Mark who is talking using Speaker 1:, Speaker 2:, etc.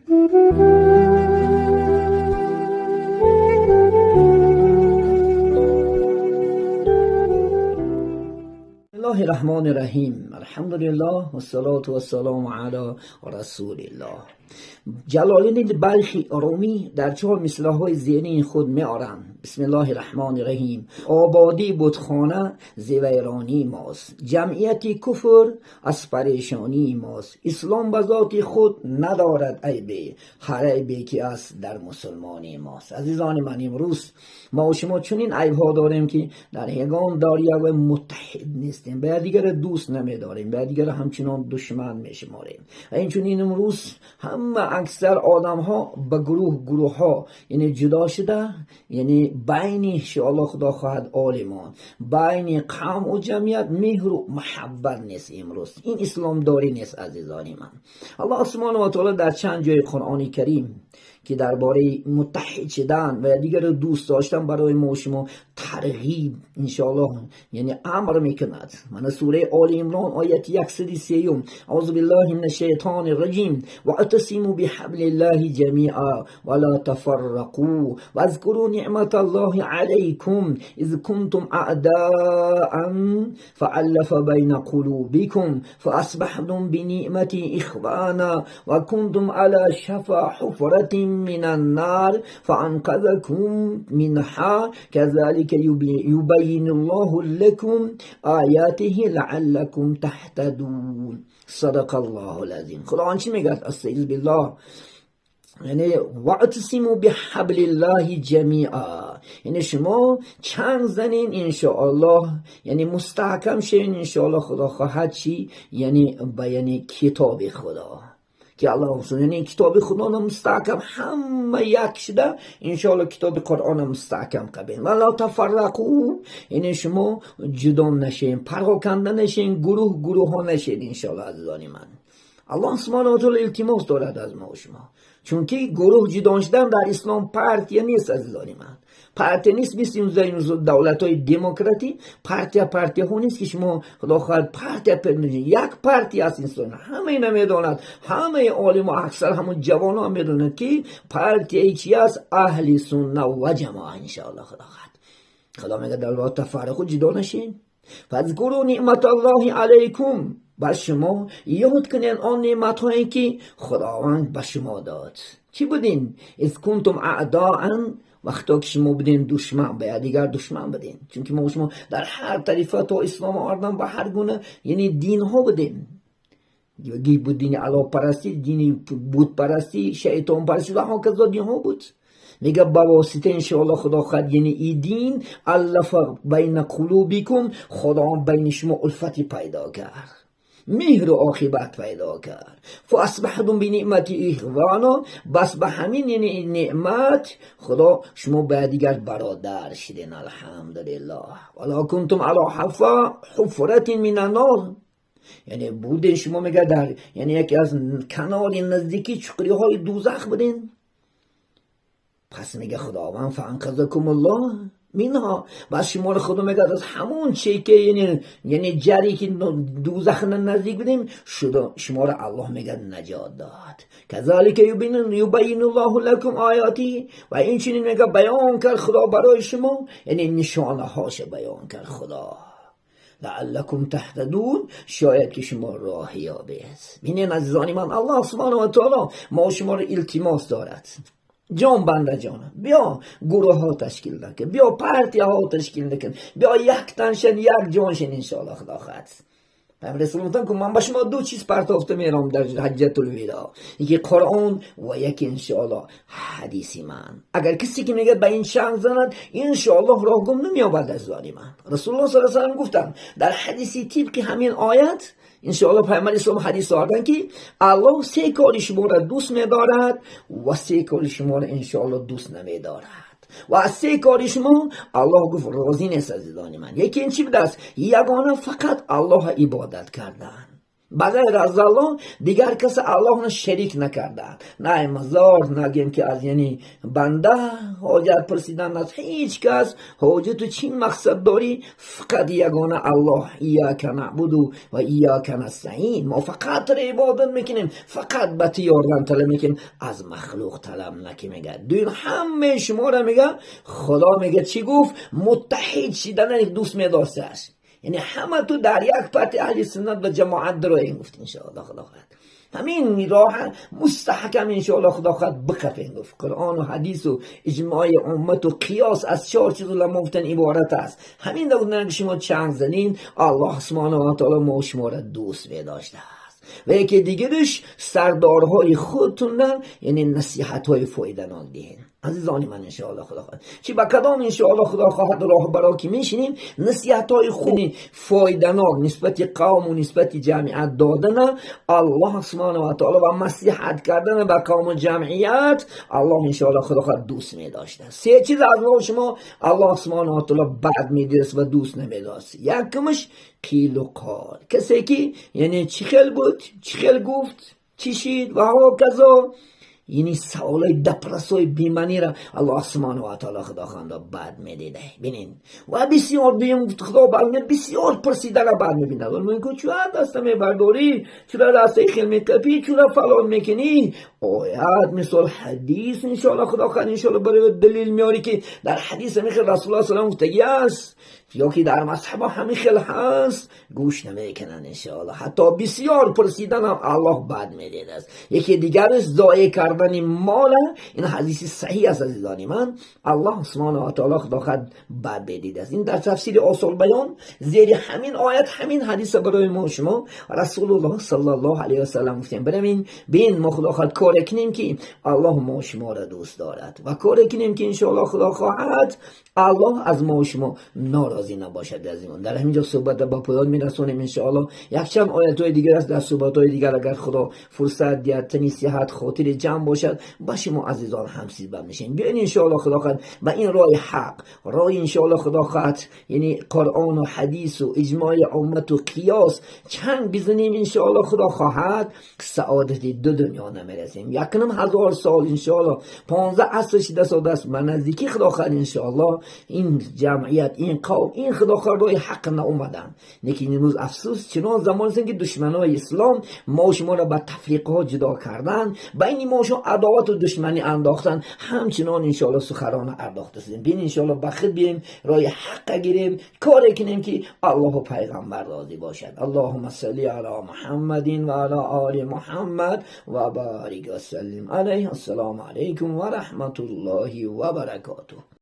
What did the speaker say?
Speaker 1: الله الرحمن الرحیم. الحمدلله و الصلاة و السلام علی رسول الله. جلال الدین بلخی رومی در 4 مصرع‌های ذهنی خود می‌آورند: بسم الله الرحمن الرحیم. آبادی بتخانه ز ویرانی ماست، جمعیت کفر از پریشانی ماست. اسلام به ذات خود ندارد عیبی، هر عیبی که است در مسلمانی ماست. عزیزان من، امروز ما و شما چنین عیب‌ها داریم که در هنگام داریه و متحد نیستیم، به دیگر دوست نمی‌داریم، به دیگر همچنان دشمن می‌شماریم. و این چنین امروز همه اکثر آدم ها به گروه ها یعنی جدا شده، یعنی بین انشاءالله خدا خواهد عالمان، بین قوم و جمعیت مهر و محبت نیست. امروز این اسلام داری نیست. عزیزان من، الله سبحانه و تعالی در چند جای قرآن کریم که درباره متحد شدن و دیگر دوست داشتن برای ما و شما ترغیب انشاءالله یعنی امر میکند. من سوره آل عمران آیت 103: اعوذ بالله من الشیطان الرجیم و اعتصموا بحبل الله جمیعا ولا تفرقوا واذكروا نعمت الله علیکم اذ کنتم اعداء فالف بین قلوبکم فاصبحتم بنعمتی اخوانا و کنتم علی شفا حفرة من النار فانقذكم منها كذلك يبين الله لكم آیاته لعلكم تهتدون. صدق الله العظیم. خدا چی میگه؟ استعیذ بالله، یعنی واعتصموا بحبل الله جمیعا، یعنی شما چنگ زنین انشاءالله، یعنی مستحکم شین انشاءالله. خدا خواهد چی؟ یعنی بیان کتاب خدا که الله حسن، یعنی کتاب خدا مستحکم همه یک شده انشاءالله. کتاب قرآن مستحکم قبین. ولا تفرقوا، یعنی شما جدا نشین، پراکنده نشین، گروه ها نشید انشاءالله. عزیزان من، الله سبحانه و تعالی التماس دارد از ما و شما، چون که گروه جدا شدن در اسلام پارتی نیست. عزیزان من، پارتی نیست مثل این دولت های دموکراتی. پارتی ها نیست که شما خدا خواهد پارتی پرنجین. یک پارتی هست انسان، همه اینا میداند، همه عالم و اکثر همون جوان ها میداند که پارتی چی است؟ اهل سنت و جماعه انشاءالله. خدا میگه در تفرقوا جدا نشین. فاذکروا نعمت الله علیکم، بر شما یاد کنین آن نعمت هایی که خداوند به شما داد. چی بودین؟ اذ کنتم اعداء، وقتا که شما بودین دشمن، به دیگر دشمن بودین. چون که ما شما در هر طریقه تا اسلام آوردن به هر گونه یعنی دین ها بودین. یکی بود دین اله پرستی، دین بت پرستی، شیطان پرستی و هاکذا دین ها بود. میگه با واسطه انشاءالله خدا خواهد یعنی این دین الف بین قلوبکم، خدا بین شما الفتی پیدا کرد، مهر و عاقبت پیدا کرد. فاصبحتم بنعمت اخوانا، بس به همین یعنی نعمت خدا شما به دیگر برادر شدین. الحمدلله. ولا کنتم علی حفرة من النار، یعنی بودین شما میگه در یعنی یکی از کنار نزدیکی چقری های دوزخ بودین. پس میگه خداوند فانقذکم الله منها، بس شما رو خدا میگه از همون چی که یعنی جری که دوزخ نزدیک بودیم شما رو الله میگه نجات داد. کذالک یبین الله لکم آیاتی، و این چنین میگه بیان کرد خدا برای شما، یعنی نشانه هاش بیان کرد خدا. لعلکم تهتدون، شاید که شما راه یابید. ببینید عزیزان من، الله سبحانه و تعالی ما شما رو التماس دارد. جان بنده جانم، بیا گروه ها تشکیل نکن، بیا پارتی ها تشکیل نکن، بیا یک تنشن یک جانشن انشاءالله. خدا خواهد پیامبر رسول الله که من با شما دو چیز پرتافته میرم در حجت الوداع، یکی قرآن و یکی انشاءالله حدیث من. اگر کسی که میگه به این شنگ زند انشاءالله راه گم نمیابد. از من رسول الله صلی الله علیه و آله گفتن در حدیثی طبق همین آیت انشاءالله پیامبر اسلام حدیث آوردن که الله 3 کار شما را دوست می‌دارد و 3 کار شما را انشاءالله دوست نمی‌دارد. و از 3 کار شما الله گفت راضی نیست. عزیزان من، یکی این چی بود است؟ یگانه فقط الله عبادت کردن. بغیر از الله دیگر کس الله را شریک نکردند. نه مزار نگیم که از یعنی بنده حاجت پرسیدن از هیچ کس. حاجت تو چین مقصد داری؟ فقط یگانه الله. ایاک نعبد و ایاک نستعین. ما فقط عبادت میکنیم، فقط به تو یاردن طلب میکنیم، از مخلوق طلب نکی. میگه دوین همه شما را میگه خدا میگه چی گفت؟ متحد شدن دوست میداشته است. یعنی همه تو در یک پت اهل سنت و جماعت داریم. گفت انشاءالله خدا خواهد همین راه مستحکم انشاءالله خدا خواهد بکفین. گفت قرآن و حدیث و اجماع امت و قیاس از 4 چیز علما گفتن عبارت است. همین دو شما چنگ زنین الله سبحانه و تعالی ما شما را دوست می‌داشته است. و یکی دیگرش سردارهای خودتون یعنی نصیحت های فایده ناک دهین. عزیزان من انشاءالله خدا خواهد چی با کدام انشاءالله خدا خواهد راه برا که میشینیم نصیحت های خودی فایده ناک نسبت قوم و نسبت جمعیت دادن الله سبحانه و تعالی و نصیحت کردن به قوم و جمعیت الله انشاءالله خدا خواهد دوست می‌داشته. 3 چیز از راه شما الله سبحانه و تعالی بد می‌داشت و دوست نمی‌داشت. یکمش قیل و قال. کسی که یعنی چی خیل بود، چی خیل گفت، چی شید و ها کذا، یعنی سوالای دپرسای بیمانی را الله سبحانه و تعالی خدا خواهد بد میدیده. بینین و بسیار بیم خدا برای بسیار پرسیده را بد میبینه. ولی میگه چرا دست میبرداری، چرا دست خیل میکپی، چرا فلان میکنی. آیات مثال حدیث انشاءالله خدا خواهد انشاءالله برای دلیل میاری که در حدیث میخه رسول الله صلی الله علیه و آله است یا که در مذهب همین خیل هست گوش نمیکنن انشاءالله. حتی بسیار پرسیدن هم الله بد میدید است. یکی دیگرش ضایع کردن مال، این حدیث صحیح است عزیزان من. الله سبحانه و تعالی خدا خواهد بد میدید است. این در تفسیر اصول بیان زیر همین آیت همین حدیث برای ما شما رسول الله صلی الله علیه و سلم گفتن بریم بین ما خدا خواهد کار کنیم که الله ما شما را دوست دارد و کار کنیم که انشاءالله خدا خواهد الله از ما شما ناراضی نباشد. عزیزان در همینجا صحبت با پایان میرسونیم انشاءالله. یک چند آیت های دیگر است در صحبت های دیگر اگر خدا فرصت دهد تنیسیحت خاطر جمع باشد با شما عزیزان همسیز بمیشین. بیاین انشاءالله خدا خواهد با این راه حق راه انشاءالله خدا خواهد یعنی قرآن و حدیث و اجماع امت و قیاس چنگ بزنیم انشاءالله خدا خواهد سعادت 2 دنیا نمیرسیم. 1000 سال انشاءالله 15 عصر 16 دست من نزدیکی خدا خواهد انشاءالله این جمعیت این قوم این خدا خواهد راه حق ناومدن. لیکن امروز افسوس چنان زمان است که دشمنای اسلام ما شما را به تفریق ها جدا کردن، بین ما شما عداوت و دشمنی انداختن. همچنان انشاءالله سخران ارداخته سازیم. بین انشاءالله بخیر بیایم راه حق گیریم کار کنیم که الله و پیغمبر راضی باشد. اللهم صل علی محمد و علی آل محمد و بارک و سلم علیه. السلام علیکم و رحمت الله و برکاته.